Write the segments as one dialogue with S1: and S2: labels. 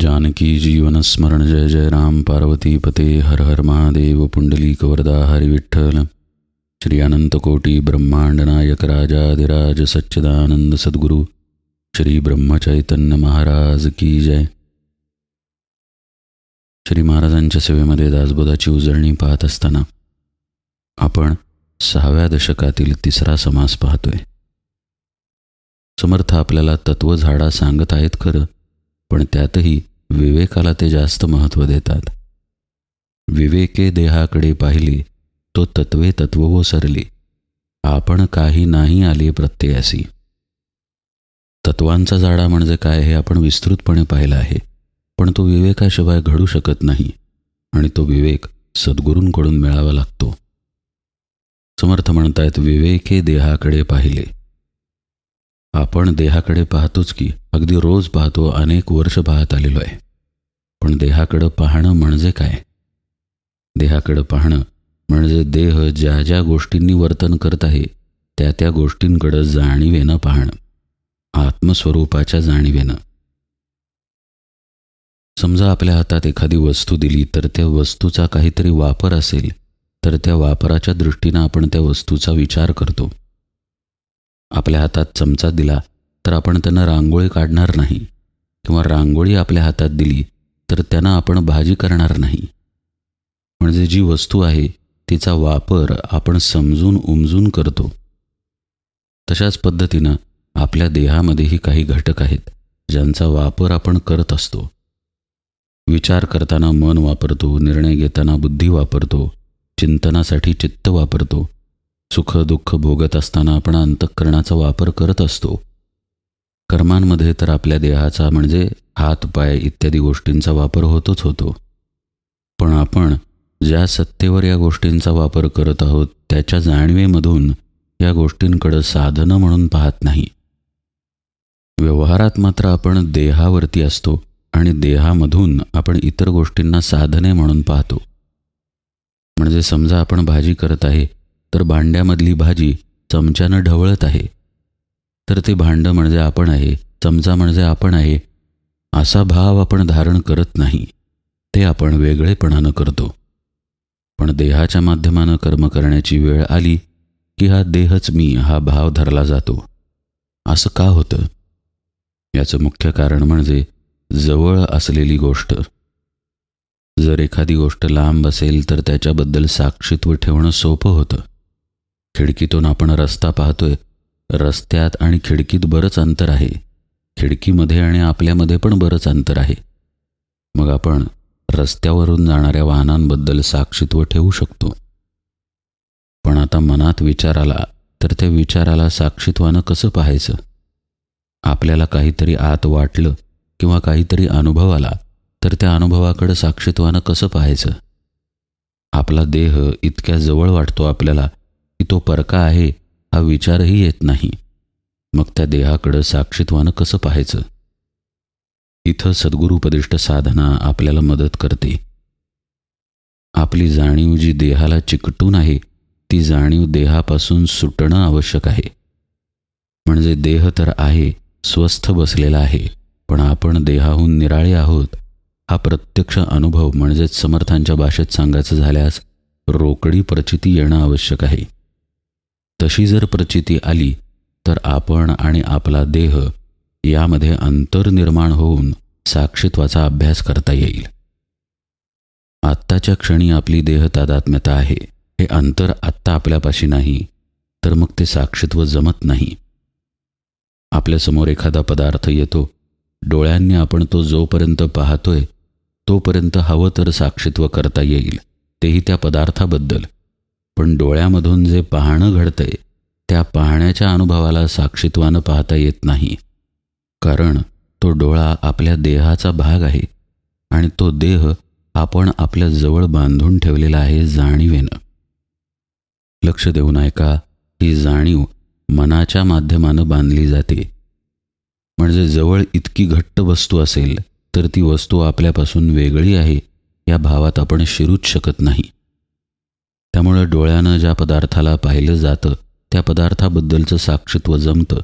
S1: जानकी जीवन स्मरण जय जय राम पार्वती पते हर हर महादेव पुंडलीक वरदा हरि विठ्ठल. श्री अनंत कोटी ब्रह्मांड नायक राजाधिराज सच्चिदानंद सद्गुरु श्री ब्रह्मचैतन्य महाराज की जय. श्री महाराजांच्या सेवेमध्ये दासबोधाची उजळणी पाहत असताना आपण 6व्या दशकातील 3रा समास पाहतोय. समर्थ आपल्याला तत्वझाडा सांगत आहेत खरं, पण त्यातही विवेकाला ते जास्त महत्त्व देतात. विवेके देहाकडे पाहिले तो तत्वे तत्व सरले, आपण काही नाही आले प्रत्ययासी. तत्वांचा झाडा म्हणजे काय हे आपण विस्तृतपणे पाहिलं आहे, पण तो विवेकाशिवाय घडू शकत नाही आणि तो विवेक सद्गुरूंकडून मिळावा लागतो. समर्थ म्हणतायत विवेके देहाकडे पाहिले. आपण देहाकडे पाहतोच की, अगदी रोज पाहतो, अनेक वर्ष पाहत आलेलो आहे. पण देहाकडं पाहणं म्हणजे काय? देहाकडं पाहणं म्हणजे देह ज्या ज्या गोष्टींनी वर्तन करत आहे त्या त्या गोष्टींकडं जाणीवेनं पाहणं, आत्मस्वरूपाच्या जाणीवेनं. समजा आपल्या हातात एखादी वस्तू दिली तर त्या वस्तूचा काहीतरी वापर असेल तर त्या वापराच्या दृष्टीनं आपण त्या वस्तूचा विचार करतो. आपल्या हातात चमचा दिला तर आपण त्यानं रांगोळी काढणार नाही, किंवा रांगोळी आपल्या हातात दिली तर त्यानं आपण भाजी करणार नाही. म्हणजे जी वस्तू आहे तिचा वापर आपण समजून उमजून करतो. तशाच पद्धतीनं आपल्या देहामध्येही काही घटक आहेत ज्यांचा वापर आपण करत असतो. विचार करताना मन वापरतो, निर्णय घेताना बुद्धी वापरतो, चिंतनासाठी चित्त वापरतो. सुख दुःख भोगत असताना आपण अंतःकरणाचा वापर करत असतो. कर्मांमध्ये तर आपल्या देहाचा म्हणजे हात पाय इत्यादी गोष्टींचा वापर होतोच होतो. पण आपण ज्या सत्तेवर या गोष्टींचा वापर करत आहोत त्याच्या जाणीवेमधून या गोष्टींकडे साधनं म्हणून पाहत नाही. व्यवहारात मात्र आपण देहावरती असतो आणि देहामधून आपण इतर गोष्टींना साधने म्हणून पाहतो. म्हणजे समजा आपण भाजी करत आहे तर भांड्यामधली भाजी चमच्यानं ढवळत आहे, तर ते भांडं म्हणजे आपण आहे, चमचा म्हणजे आपण आहे, असा भाव आपण धारण करत नाही. ते आपण वेगळेपणानं करतो. पण देहाच्या माध्यमानं कर्म करण्याची वेळ आली की हा देहच मी हा भाव धरला जातो. असं का होतं? याचं मुख्य कारण म्हणजे जवळ असलेली गोष्ट. जर एखादी गोष्ट लांब असेल तर त्याच्याबद्दल साक्षीत्व ठेवणं सोपं होतं. खिडकीतून आपण रस्ता पाहतोय, रस्त्यात आणि खिडकीत बरंच अंतर आहे, खिडकीमध्ये आणि आपल्यामध्ये पण बरंच अंतर आहे. मग आपण रस्त्यावरून जाणाऱ्या वाहनांबद्दल साक्षीत्व ठेवू शकतो. पण आता मनात विचार आला तर त्या विचाराला साक्षीत्वानं कसं पाहायचं? आपल्याला काहीतरी आत वाटलं किंवा काहीतरी अनुभव आला तर त्या अनुभवाकडं साक्षीत्वानं कसं पाहायचं? आपला देह इतक्या जवळ वाटतो आपल्याला की तो परका आहे हा विचारही येत नाही. मग त्या देहाकडं साक्षीत्वानं कसं पाहायचं? इथं सद्गुरुपदिष्ट साधना आपल्याला मदत करते. आपली जाणीव जी देहाला चिकटून आहे ती जाणीव देहापासून सुटणं आवश्यक आहे. म्हणजे देह तर आहे, स्वस्थ बसलेला आहे, पण आपण देहाहून निराळे आहोत हा प्रत्यक्ष अनुभव म्हणजेच समर्थांच्या भाषेत सांगायचं झाल्यास रोकडी प्रचिती येणं आवश्यक आहे. तशी जर प्रचिती आली तर आपण आणि आपला देह यामध्ये अंतर निर्माण होऊन साक्षीत्वाचा अभ्यास करता येईल. आत्ताच्या क्षणी आपली देह तादात्म्यता आहे, हे अंतर आत्ता आपल्यापाशी नाही, तर मग ते साक्षीत्व जमत नाही. आपल्यासमोर एखादा पदार्थ येतो, डोळ्यांनी आपण तो जोपर्यंत पाहतोय तोपर्यंत हवं तर साक्षीत्व करता येईल, तेही त्या पदार्थाबद्दल. पण डोळ्यामधून जे पाहणं घडतंय त्या पाहण्याच्या अनुभवाला साक्षीत्वानं पाहता येत नाही, कारण तो डोळा आपल्या देहाचा भाग आहे आणि तो देह आपण आपल्या जवळ बांधून ठेवलेला आहे जाणीवेनं. लक्ष देऊन ऐका, ही जाणीव मनाच्या माध्यमानं बांधली जाते. म्हणजे जवळ इतकी घट्ट वस्तू असेल तर ती वस्तू आपल्यापासून वेगळी आहे या भावात आपण शिरूच शकत नाही. त्यामुळे डोळ्यानं ज्या पदार्थाला पाहिलं जातं त्या पदार्थाबद्दलचं साक्षीत्व जमतं,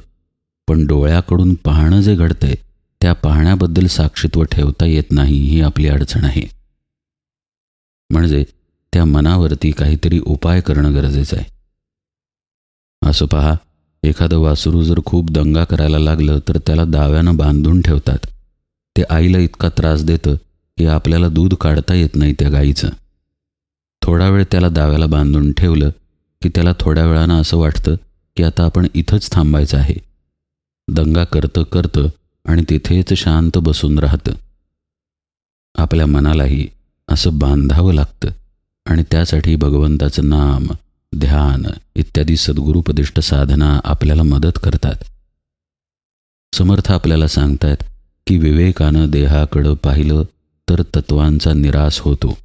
S1: पण डोळ्याकडून पाहणं जे घडतंय त्या पाहण्याबद्दल साक्षीत्व ठेवता येत नाही, ही आपली अडचण आहे. म्हणजे त्या मनावरती काहीतरी उपाय करणं गरजेचं आहे. असं पहा, एखादं वासरू जर खूप दंगा करायला लागलं तर त्याला दाव्यानं बांधून ठेवतात. ते आईला इतका त्रास देतं की आपल्याला दूध काढता येत नाही त्या गाईचं. थोडा वेळ त्याला दाव्याला बांधून ठेवलं की त्याला थोड्या वेळानं असं वाटतं की आता आपण इथंच थांबायचं आहे. दंगा करतं आणि तिथेच शांत बसून राहतं. आपल्या मनालाही असं बांधावं लागतं आणि त्यासाठी भगवंताचं नाम, ध्यान इत्यादी सद्गुरुपदिष्ट साधना आपल्याला मदत करतात. समर्थ आपल्याला सांगतात की विवेकानं देहाकडं पाहिलं तर तत्वांचा निराश होतो.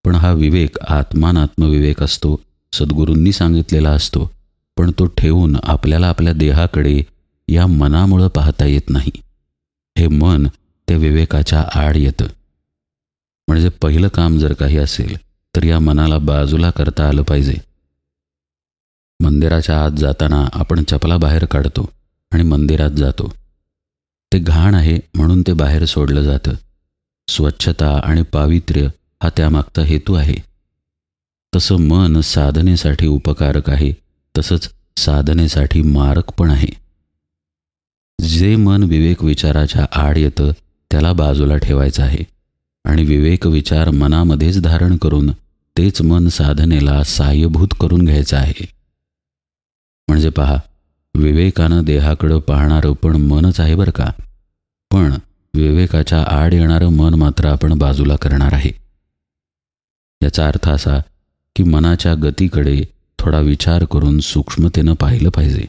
S1: पण हा विवेक आत्मानात्मविवेक असतो, सद्गुरूंनी सांगितलेला असतो. पण तो ठेवून आपल्याला आपल्या देहाकडे या मनामुळं पाहता येत नाही. हे मन त्या विवेकाच्या आड येतं. म्हणजे पहिलं काम जर काही असेल तर या मनाला बाजूला करता आलं पाहिजे. मंदिराच्या आत जाताना आपण चपला बाहेर काढतो आणि मंदिरात जातो. ते घाण आहे म्हणून ते बाहेर सोडलं जातं. स्वच्छता आणि पावित्र्य हा त्यामागचा हेतू आहे. तसं मन साधनेसाठी उपकारक आहे, तसंच साधनेसाठी मारक पण आहे. जे मन विवेक विचाराच्या आड येतं त्याला बाजूला ठेवायचं आहे आणि विवेक विचार मनामध्येच धारण करून तेच मन साधनेला साहाय्यभूत करून घ्यायचं आहे. म्हणजे पहा, विवेकानं देहाकडं पाहणारं पण मनच आहे बरं का. पण विवेकाच्या आड येणारं मन मात्र आपण बाजूला करणार आहे. याचा अर्थ असा की मनाच्या गतीकडे थोडा विचार करून सूक्ष्मतेनं पाहिलं पाहिजे.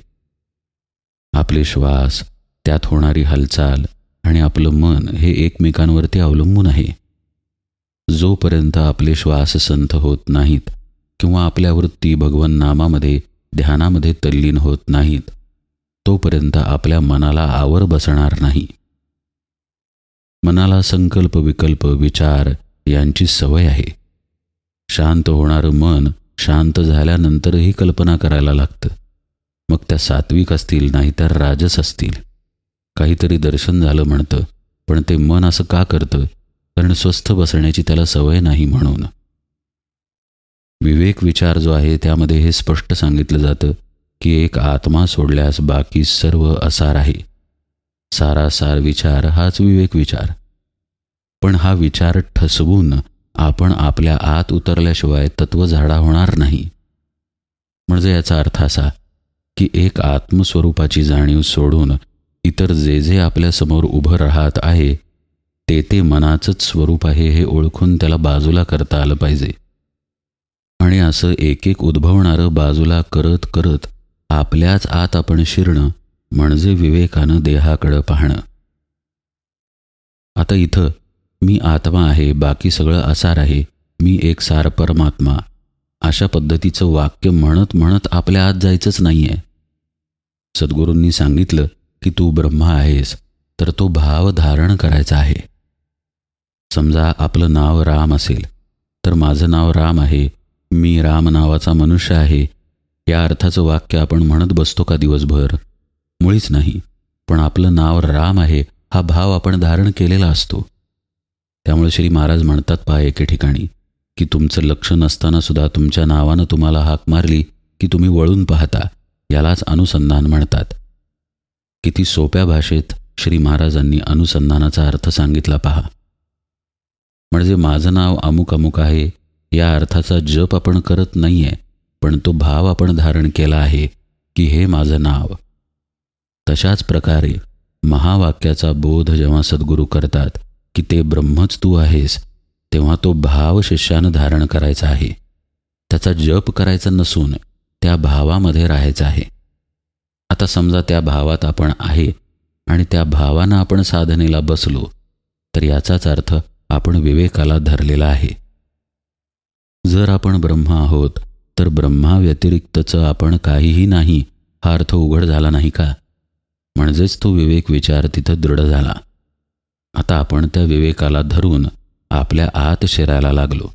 S1: आपले श्वास, त्यात होणारी हालचाल आणि आपलं मन हे एकमेकांवरती अवलंबून आहे. जोपर्यंत आपले श्वास संथ होत नाहीत किंवा आपल्या वृत्ती भगवन नामामध्ये, ध्यानामध्ये तल्लीन होत नाहीत, तोपर्यंत आपल्या मनाला आवर बसणार नाही. मनाला संकल्प, विकल्प, विचार यांची सवय आहे. शांत होणारं मन शांत झाल्यानंतरही कल्पना करायला लागतं. मग त्या सात्विक असतील नाहीतर राजस असतील. काहीतरी दर्शन झालं म्हणतं, पण ते मन असं का करतं? कारण स्वस्थ बसण्याची त्याला सवय नाही म्हणून. विवेक विचार जो आहे त्यामध्ये हे स्पष्ट सांगितलं जातं की एक आत्मा सोडल्यास बाकी सर्व असार आहे. सारासार विचार हाच विवेक विचार. पण हा विचार ठसवून आपण आपल्या आत उतरल्याशिवाय तत्व झाडा होणार नाही. म्हणजे याचा अर्थ असा की एक आत्मस्वरूपाची जाणीव सोडून इतर जे जे आपल्यासमोर उभं राहत आहे ते मनाचंच स्वरूप आहे हे ओळखून त्याला बाजूला करता आलं पाहिजे. आणि असं एक एक उद्भवणारं बाजूला करत करत आपल्याच आत आपण शिरणं म्हणजे विवेकानं देहाकडं पाहणं. आता इथं मी आत्मा आहे, बाकी सगळं असार आहे, मी एक सार परमात्मा, अशा पद्धतीचं वाक्य म्हणत म्हणत आपल्या आत जायचंच नाही आहे. सद्गुरूंनी सांगितलं की तू ब्रह्मा आहेस, तर तो भाव धारण करायचा आहे. समजा आपलं नाव राम असेल तर माझं नाव राम आहे, मी राम नावाचा मनुष्य आहे, या अर्थाचं वाक्य आपण म्हणत बसतो का दिवसभर? मुळीच नाही. पण आपलं नाव राम आहे हा भाव आपण धारण केलेला असतो. त्यामुळे श्री महाराज म्हणतात पहा एके ठिकाणी की तुमचं लक्ष नसताना सुद्धा तुमच्या नावानं तुम्हाला हाक मारली की तुम्ही वळून पाहता, यालाच अनुसंधान म्हणतात. किती सोप्या भाषेत श्री महाराजांनी अनुसंधानाचा अर्थ सांगितला पहा. म्हणजे माझं नाव अमुक अमुक आहे या अर्थाचा जप आपण करत नाही आहे, पण तो भाव आपण धारण केला आहे की हे माझं नाव. तशाच प्रकारे महावाक्याचा बोध जेव्हा सद्गुरू करतात की ते ब्रह्मच तू आहेस, तेव्हा तो भाव शिष्यानं धारण करायचा आहे. त्याचा जप करायचा नसून त्या भावामध्ये राहायचं आहे. आता समजा त्या भावात आपण आहे आणि त्या भावानं आपण साधनेला बसलो तर याचाच अर्थ आपण विवेकाला धरलेला आहे. जर आपण ब्रह्म आहोत तर ब्रह्माव्यतिरिक्तचं आपण काहीही नाही हा अर्थ उघड झाला नाही का? म्हणजेच तो विवेक विचार तिथं दृढ झाला. आता आपण त्या विवेकाला धरून आपल्या आत शिरायला लागलो.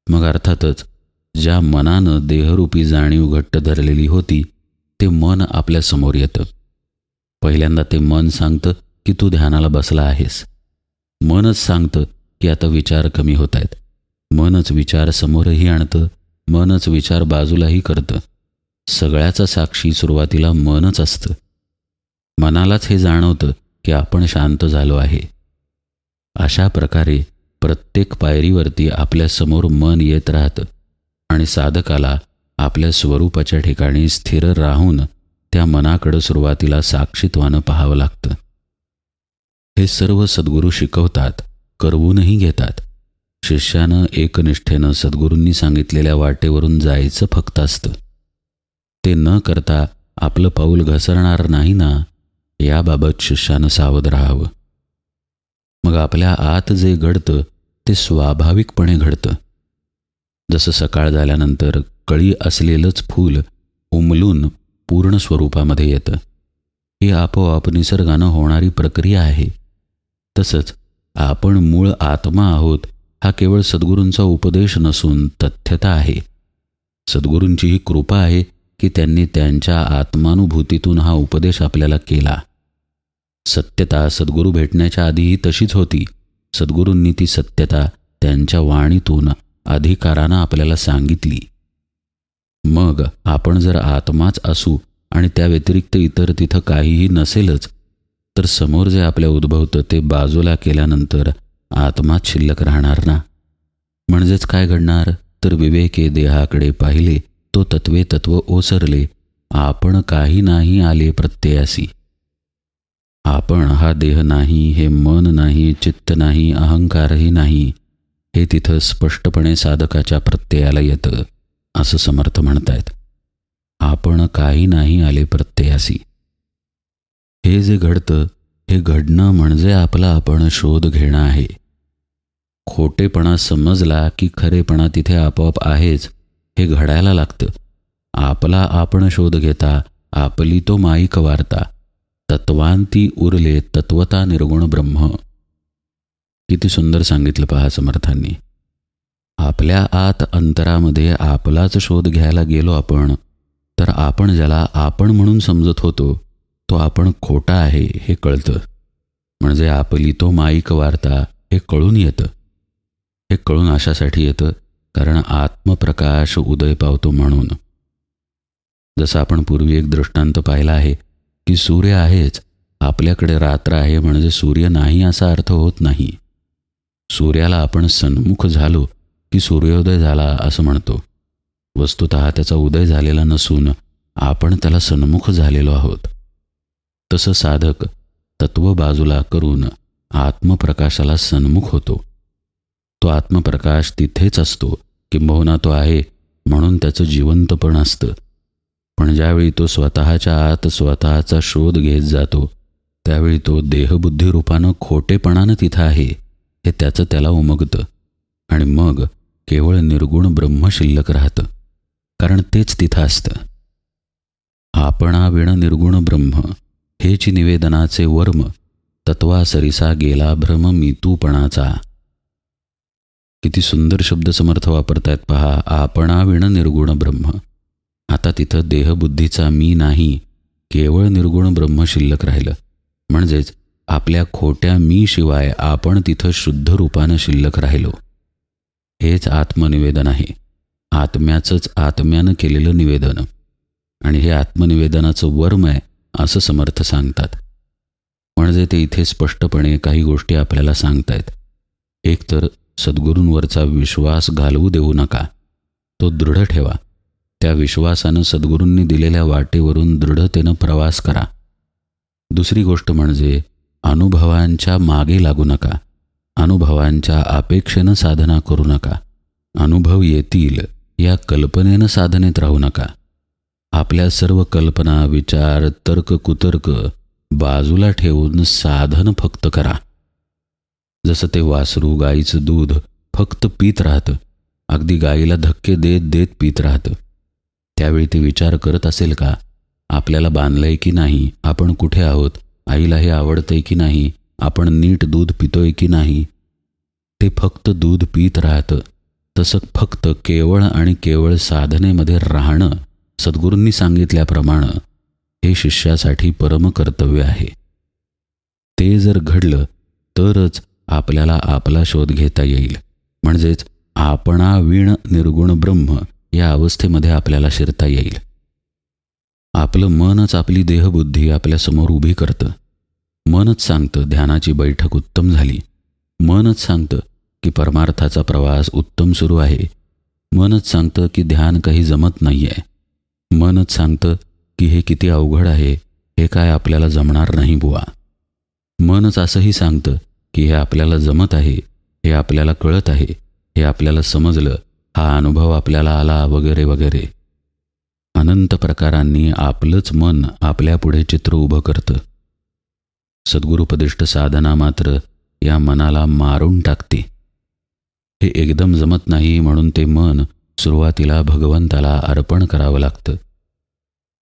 S1: मग अर्थातच ज्या मनानं देहरूपी जाणीव घट्ट धरलेली होती ते मन आपल्या समोर येतं. पहिल्यांदा ते मन सांगतं की तू ध्यानाला बसला आहेस. मनच सांगतं की आता विचार कमी होत आहेत. मनच विचार समोरही आणतं, मनच विचार बाजूलाही करतं. सगळ्याचा साक्षी सुरुवातीला मनच असतं. मनालाच हे जाणवतं की आपण शांत झालो आहे. अशा प्रकारे प्रत्येक पायरीवरती आपल्यासमोर मन येत राहतं आणि साधकाला आपल्या स्वरूपाच्या ठिकाणी स्थिर राहून त्या मनाकडं सुरुवातीला साक्षीत्वानं पाहावं लागतं. हे सर्व सद्गुरू शिकवतात, करवूनही घेतात. शिष्यानं एकनिष्ठेनं सद्गुरूंनी सांगितलेल्या वाटेवरून जायचं फक्त असतं. ते न करता आपलं पाऊल घसरणार नाही ना, याबाबत शिष्यानं सावध राहावं. मग आपल्या आत जे घडतं ते स्वाभाविकपणे घडतं. जसं सकाळ झाल्यानंतर कळी असलेलंच फूल उमलून पूर्ण स्वरूपामध्ये येतं. ही आपोआप निसर्गानं होणारी प्रक्रिया आहे. तसंच आपण मूळ आत्मा आहोत हा केवळ सद्गुरूंचा उपदेश नसून तथ्यता आहे. सद्गुरूंची ही कृपा आहे की त्यांनी त्यांच्या आत्मानुभूतीतून हा उपदेश आपल्याला केला. सत्यता सद्गुरू भेटण्याच्या आधीही तशीच होती. सद्गुरूंनी ती सत्यता त्यांच्या वाणीतून अधिकारानं आपल्याला सांगितली. मग आपण जर आत्माच असू आणि त्या व्यतिरिक्त इतर तिथं काहीही नसेलच, तर समोर जे आपल्या उद्भवतं ते बाजूला केल्यानंतर आत्माच शिल्लक राहणार ना. म्हणजेच काय घडणार, तर विवेके देहाकडे पाहिले तो तत्वे तत्व ओसरले, आपण काही नाही आले प्रत्ययासी. आपण हा देह नाही, हे मन नाही, चित्त नाही, अहंकारही नाही, हे तिथं स्पष्टपणे साधकाच्या प्रत्ययाला येतं, असं समर्थ म्हणतायत. आपण काही नाही आले प्रत्ययासी. हे जे घडतं हे घडणं म्हणजे आपला आपण शोध घेणं आहे. खोटेपणा समजला की खरेपणा तिथे आपोआप आहेच, हे घडायला लागतं. आपला आपण शोध घेता, आपली तो माईक वार्ता, तत्वांती उरले तत्वता निर्गुण ब्रह्म. किती सुंदर सांगितलं पहा समर्थांनी. आपल्या आत अंतरामध्ये आपलाच शोध घ्यायला गेलो आपण, तर आपण ज्याला आपण म्हणून समजत होतो तो आपण खोटा आहे हे कळतं. म्हणजे आपली तो माईक वार्ता हे कळून येतं. हे कळून अशासाठी येतं कारण आत्मप्रकाश उदय पावतो म्हणून. जसं आपण पूर्वी एक दृष्टांत पाहिला आहे की सूर्य आहेच, आपल्याकडे रात्र आहे म्हणजे सूर्य नाही असा अर्थ होत नाही. सूर्याला आपण सन्मुख झालो की सूर्योदय झाला असं म्हणतो. वस्तुतः त्याचा उदय झालेला नसून आपण त्याला सन्मुख झालेलो आहोत. तसं साधक तत्व बाजूला करून आत्मप्रकाशाला सन्मुख होतो. तो आत्मप्रकाश तिथेच असतो, किंबहुना तो आहे म्हणून त्याचं जिवंतपण असतं. पण ज्यावेळी तो स्वतःच्या आत स्वतःचा शोध घेत जातो त्यावेळी तो देहबुद्धिरूपानं खोटेपणानं तिथं आहे हे त्याचं त्याला उमगतं आणि मग केवळ निर्गुण ब्रह्म शिल्लक राहतं, कारण तेच तिथं असतं. आपणाविण निर्गुण ब्रह्म हेची निवेदनाचे वर्म, तत्वा सरिसा गेला भ्रम मीतूपणाचा. किती सुंदर शब्द समर्थ वापरतायत पहा. आपणाविण निर्गुण ब्रह्म. आता तिथं देहबुद्धीचा मी नाही, केवळ निर्गुण ब्रह्म शिल्लक राहिलं. म्हणजेच आपल्या खोट्या मी शिवाय आपण तिथं शुद्ध रूपानं शिल्लक राहिलो. हेच आत्मनिवेदन आहे. आत्म्याचंच आत्म्यानं केलेलं निवेदन. आणि हे आत्मनिवेदनाचं वर्म आहे असं समर्थ सांगतात. म्हणजे ते इथे स्पष्टपणे काही गोष्टी आपल्याला सांगतायत. एक तर सद्गुरूंवरचा विश्वास घालवू देऊ नका, तो दृढ ठेवा. त्या विश्वासानं सद्गुरूंनी दिलेल्या वाटेवरून दृढतेनं प्रवास करा. दुसरी गोष्ट म्हणजे अनुभवांच्या मागे लागू नका. अनुभवांच्या अपेक्षेनं साधना करू नका. अनुभव येतील या कल्पनेनं साधनेत राहू नका. आपल्या सर्व कल्पना, विचार, तर्क, कुतर्क बाजूला ठेवून साधन फक्त करा. जसं ते वासरू गाईचं दूध फक्त पीत राहतं, अगदी गाईला धक्के देत देत पीत राहतं. त्यावेळी ते विचार करत असेल का, आपल्याला बांधलंय की नाही, आपण कुठे आहोत, आईला हे आवडतंय की नाही, आपण नीट दूध पितोय की नाही. ते फक्त दूध पीत राहतं. तसं फक्त केवळ आणि केवळ साधनेमध्ये राहणं सद्गुरूंनी सांगितल्याप्रमाणे हे शिष्यासाठी परमकर्तव्य आहे. ते जर घडलं तरच आपल्याला आपला शोध घेता येईल. म्हणजेच आपणाविण निर्गुण ब्रह्म या अवस्थेमध्ये आपल्याला शिरता येईल. आपलं मनच आपली देहबुद्धी आपल्यासमोर उभी करतं. मनच सांगतं ध्यानाची बैठक उत्तम झाली. मनच सांगतं की परमार्थाचा प्रवास उत्तम सुरू आहे. मनच सांगतं की ध्यान काही जमत नाही आहे. मनच सांगतं की हे किती अवघड आहे, हे काय आपल्याला जमणार नाही बुवा. मनच असंही सांगतं की हे आपल्याला जमत आहे, हे आपल्याला कळत आहे, हे आपल्याला समजलं, हा अनुभव आपल्याला आला, वगैरे वगैरे. अनंत प्रकारांनी आपलंच मन आपल्यापुढे चित्र उभं करतं. सद्गुरुपदिष्ट साधना मात्र या मनाला मारून टाकते. हे एकदम जमत नाही म्हणून ते मन सुरुवातीला भगवंताला अर्पण करावं लागतं.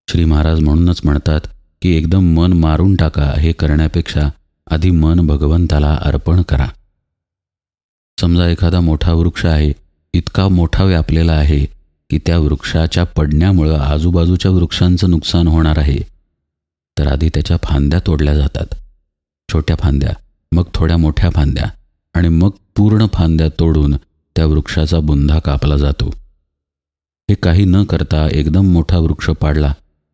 S1: श्री महाराज म्हणूनच म्हणतात की एकदम मन मारून टाका, हे करण्यापेक्षा आधी मन भगवंताला अर्पण करा. समजा एखादा मोठा वृक्ष आहे, इतका मोठा व्यापलेला आहे की त्या वृक्षाच्या पडण्यामुळं आजूबाजूच्या वृक्षांचं नुकसान होणार आहे. तर आधी त्याच्या फांद्या तोडल्या जातात, छोट्या फांद्या, मग थोड्या मोठ्या फांद्या, आणि मग पूर्ण फांद्या तोडून त्या वृक्षाचा बुंधा कापला जातो. हे काही न करता एकदम मोठा वृक्ष पाडला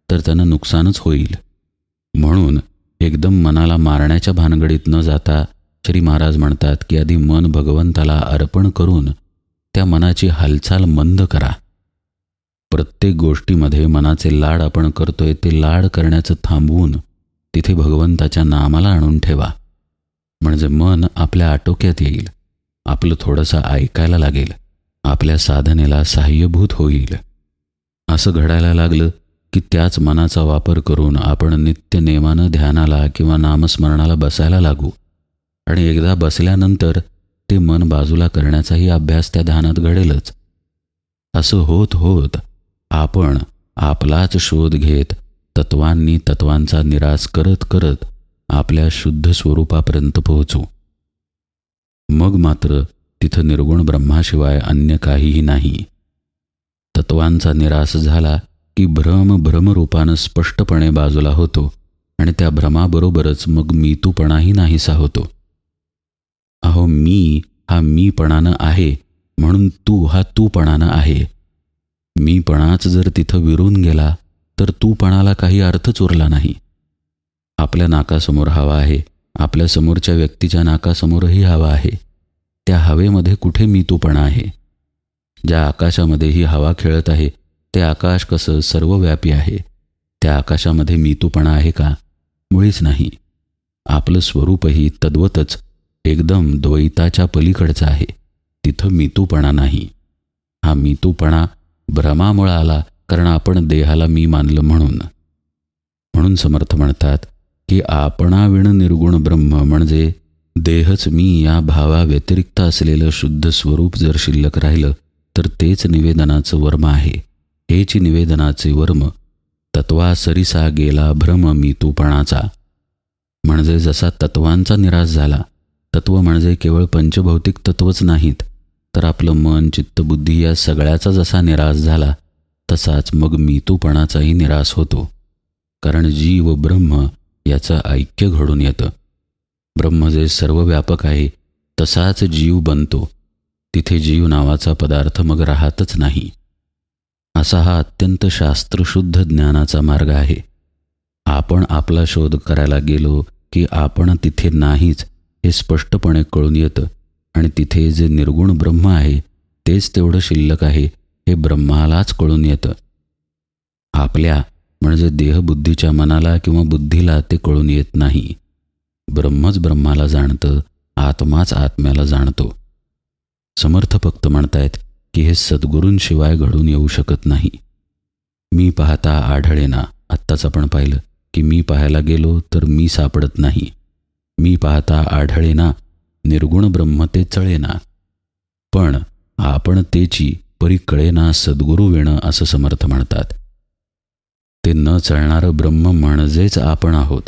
S1: तर त्यानं नुकसानच होईल. म्हणून एकदम मनाला मारण्याच्या भानगडीत न जाता श्री महाराज म्हणतात की आधी मन भगवंताला अर्पण करून त्या मनाची हालचाल मंद करा. प्रत्येक गोष्टीमध्ये मनाचे लाड आपण करतोय ते लाड करण्याचं थांबवून तिथे भगवंताच्या नामाला आणून ठेवा. म्हणजे मन आपल्या आटोक्यात येईल, आपलं थोडंसं ऐकायला लागेल, आपल्या साधनेला सहाय्यभूत होईल. असं घडायला लागलं की त्याच मनाचा वापर करून आपण नित्य नेमानं ध्यानाला किंवा नामस्मरणाला बसायला लागू. आणि एकदा बसल्यानंतर ते मन बाजूला करण्याचाही अभ्यास त्या ध्यानात घडेलच. असं होत होत आपण आपलाच शोध घेत तत्वांनी तत्वांचा निराश करत करत आपल्या शुद्ध स्वरूपापर्यंत पोहोचू. मग मात्र तिथं निर्गुण ब्रह्माशिवाय अन्य काहीही नाही. तत्वांचा निराश झाला की भ्रमरूपानं स्पष्टपणे बाजूला होतो आणि त्या भ्रमाबरोबरच मग मीतूपणाही नाहीसा होतो. अहो, मी हा मीपणानं आहे म्हणून तू हा तूपणानं आहे. मीपणाच जर तिथं विरून गेला तर तूपणाला काही अर्थच उरला नाही. आपल्या नाकासमोर हवा आहे, आपल्या समोरच्या व्यक्तीच्या नाकासमोरही हवा आहे. त्या हवेमध्ये कुठे मीतूपणा आहे? ज्या आकाशामध्ये ही हवा खेळत आहे ते आकाश कसं सर्वव्यापी आहे, त्या आकाशामध्ये मीतूपणा आहे का? मुळीच नाही. आपलं स्वरूपही तद्वतच एकदम द्वैताच्या पलीकडचं आहे, तिथं मीतूपणा नाही. हा मीतूपणा भ्रमामुळे आला कारण आपण देहाला मी मानलं म्हणून समर्थ म्हणतात की आपणाविण निर्गुण ब्रह्म म्हणजे देहच मी या भावाव्यतिरिक्त असलेलं शुद्ध स्वरूप जर शिल्लक राहिलं तर तेच निवेदनाचं वर्म आहे. हेच निवेदनाचे वर्म तत्वासरिसा गेला भ्रम मीतूपणाचा. म्हणजे जसा तत्वांचा निराश झाला, तत्व म्हणजे केवळ पंचभौतिक तत्वच नाहीत, तर आपलं मन चित्त बुद्धी या सगळ्याचा जसा निराश झाला तसाच मग मीतूपणाचाही निराश होतो. कारण जीव ब्रह्म याचं ऐक्य घडून येतं. ब्रह्म जे सर्वव्यापक आहे तसाच जीव बनतो. तिथे जीव नावाचा पदार्थ मग राहतच नाही. असा हा अत्यंत शास्त्रशुद्ध ज्ञानाचा मार्ग आहे. आपण आपला शोध करायला गेलो की आपण तिथे नाहीच हे स्पष्टपणे कळून येतं आणि तिथे जे निर्गुण ब्रह्म आहे तेच तेवढं शिल्लक आहे हे ब्रह्मालाच कळून येतं. आपल्या म्हणजे देहबुद्धीच्या मनाला किंवा बुद्धीला ते कळून येत नाही. ब्रह्मच ब्रह्माला जाणतं, आत्माच आत्म्याला जाणतो. समर्थ फक्त म्हणतायत की हे सद्गुरूंशिवाय घडून येऊ शकत नाही. मी पाहता आढळेना. आत्ताच आपण पाहिलं की मी पाहायला गेलो तर मी सापडत नाही. मी पाहता आढळेना, निर्गुण ब्रह्म ते चळेना. पण आपण तेची परी कळेना सद्गुरू विण असं समर्थ म्हणतात. ते न चळणारं ब्रह्म म्हणजेच आपण आहोत.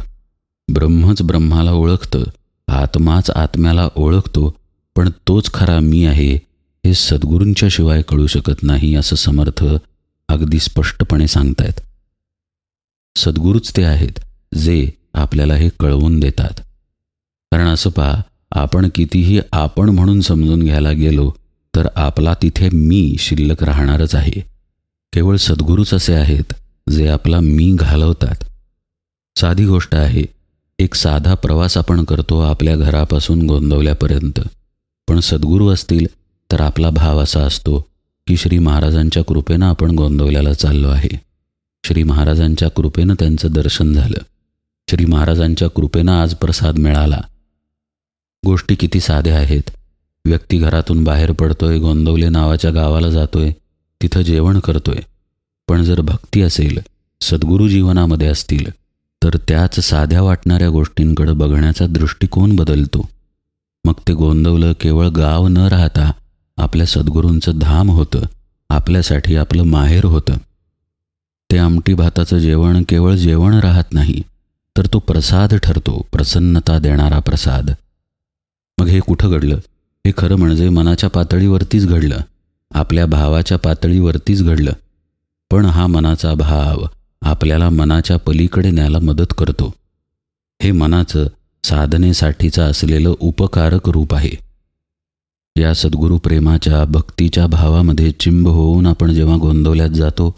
S1: ब्रह्मच ब्रह्माला ओळखतं, आत्माच आत्म्याला ओळखतो, पण तोच खरा मी आहे हे सद्गुरूंच्या शिवाय कळू शकत नाही असं समर्थ अगदी स्पष्टपणे सांगतायत. सद्गुरूच ते आहेत जे आपल्याला हे कळवून देतात. कारण असं पहा, आपण कितीही आपण म्हणून समजून घ्यायला गेलो तर आपला तिथे मी शिल्लक राहणारच आहे. केवळ सद्गुरूच असे आहेत जे आपला मी घालवतात. साधी गोष्ट आहे. एक साधा प्रवास आपण करतो आपल्या घरापासून गोंदवल्यापर्यंत. पण सद्गुरू असतील तर आपला भाव असा असतो की श्री महाराजांच्या कृपेनं आपण गोंदवल्याला चाललो आहे. श्री महाराजांच्या कृपेनं त्यांचं दर्शन झालं. श्री महाराजांच्या कृपेनं आज प्रसाद मिळाला. गोष्टी किती साध्या आहेत. व्यक्ती घरातून बाहेर पडतोय, गोंदवले नावाच्या गावाला जातोय, तिथं जेवण करतोय. पण जर भक्ती असेल, सद्गुरू जीवनामध्ये असतील, तर त्याच साध्या वाटणाऱ्या गोष्टींकडे बघण्याचा दृष्टिकोन बदलतो. मग ते गोंदवलं केवळ गाव न राहता आपल्या सद्गुरूंचं धाम होतं, आपल्यासाठी आपलं माहेर होतं. ते आमटी भाताचं जेवण केवळ जेवण राहत नाही, तर तो प्रसाद ठरतो, प्रसन्नता देणारा प्रसाद. मग हे कुठं घडलं? हे खरं म्हणजे मनाच्या पातळीवरतीच घडलं, आपल्या भावाच्या पातळीवरतीच घडलं. पण हा मनाचा भाव आपल्याला मनाच्या पलीकडे न्यायला मदत करतो. हे मनाचं साधनेसाठीचं असलेलं उपकारक रूप आहे. या सद्गुरू प्रेमाच्या भक्तीच्या भावामध्ये चिंब होऊन आपण जेव्हा गोंदवल्यात जातो,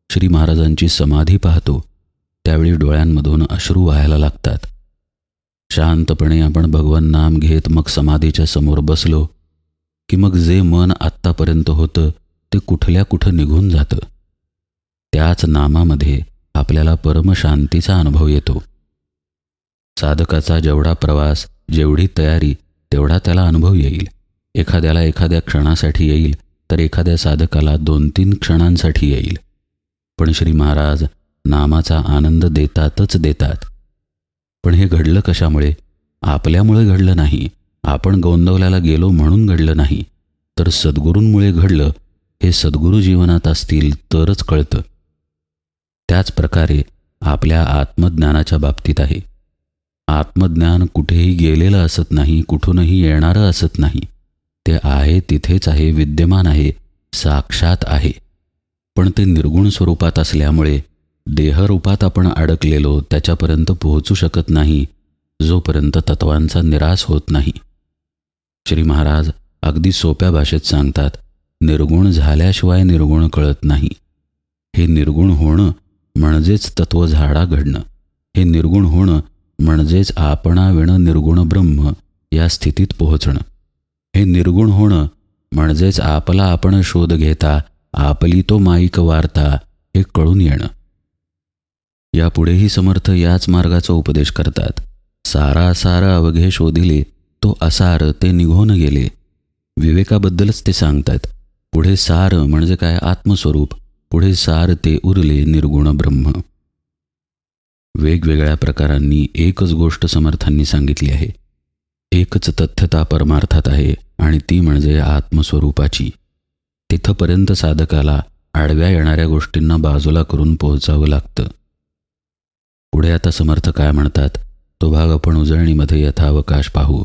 S1: श्री महाराजांची समाधी पाहतो, त्यावेळी डोळ्यांमधून अश्रू वाहायला लागतात. शांतपणे आपण भगवान नाम घेत मग समाधीच्या समोर बसलो की मग जे मन आत्तापर्यंत होतं ते कुठल्या कुठं निघून जातं. त्याच नामामध्ये आपल्याला परमशांतीचा अनुभव येतो. साधकाचा जेवढा प्रवास, जेवढी तयारी, तेवढा त्याला अनुभव येईल. एखाद्याला एखाद्या क्षणासाठी येईल, तर एखाद्या साधकाला 2-3 क्षणांसाठी येईल. पण श्री महाराज नामाचा आनंद देतातच देतात. पण हे घडलं कशामुळे? आपल्यामुळे घडलं नाही, आपण गोंदवल्याला गेलो म्हणून घडलं नाही, तर सद्गुरूंमुळे घडलं. हे सद्गुरू जीवनात असतील तरच कळतं. त्याच प्रकारे आपल्या आत्मज्ञानाच्या बाबतीत आहे. आत्मज्ञान कुठेही गेलेलं असत नाही, कुठूनही येणारं असत नाही. ते आहे तिथेच आहे, विद्यमान आहे, साक्षात आहे. पण ते निर्गुण स्वरूपात असल्यामुळे देहरूपात आपण अडकलेलो त्याच्यापर्यंत पोहोचू शकत नाही, जोपर्यंत तत्वांचा निराश होत नाही. श्री महाराज अगदी सोप्या भाषेत सांगतात, निर्गुण झाल्याशिवाय निर्गुण कळत नाही. हे निर्गुण होणं म्हणजेच तत्व झाडा घडणं. हे निर्गुण होणं म्हणजेच आपणाविणं निर्गुण ब्रह्म या स्थितीत पोहोचणं. हे निर्गुण होणं म्हणजेच आपला आपण शोध घेता, आपली तो माईक वार्ता हे कळून येणं. यापुढेही समर्थ याच मार्गाचा उपदेश करतात. सारा सार अवघे शोधिले, तो असार ते निघून गेले. विवेकाबद्दलच ते सांगतात. पुढे सार म्हणजे काय? आत्मस्वरूप. पुढे सार ते उरले निर्गुण ब्रह्म. वेगवेगळ्या प्रकारांनी एकच गोष्ट समर्थांनी सांगितली आहे. एकच तथ्यता परमार्थात आहे आणि ती म्हणजे आत्मस्वरूपाची. तिथपर्यंत साधकाला आडव्या येणाऱ्या गोष्टींना बाजूला करून पोहोचावं लागतं. पुढे आता समर्थ काय म्हणतात तो भाग आपण उजळणीमध्ये यथावकाश पाहू.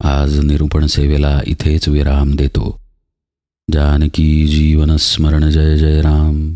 S1: आज निरूपण सेवेला इथेच विराम देतो. जानकी जीवन स्मरण. जय जय राम.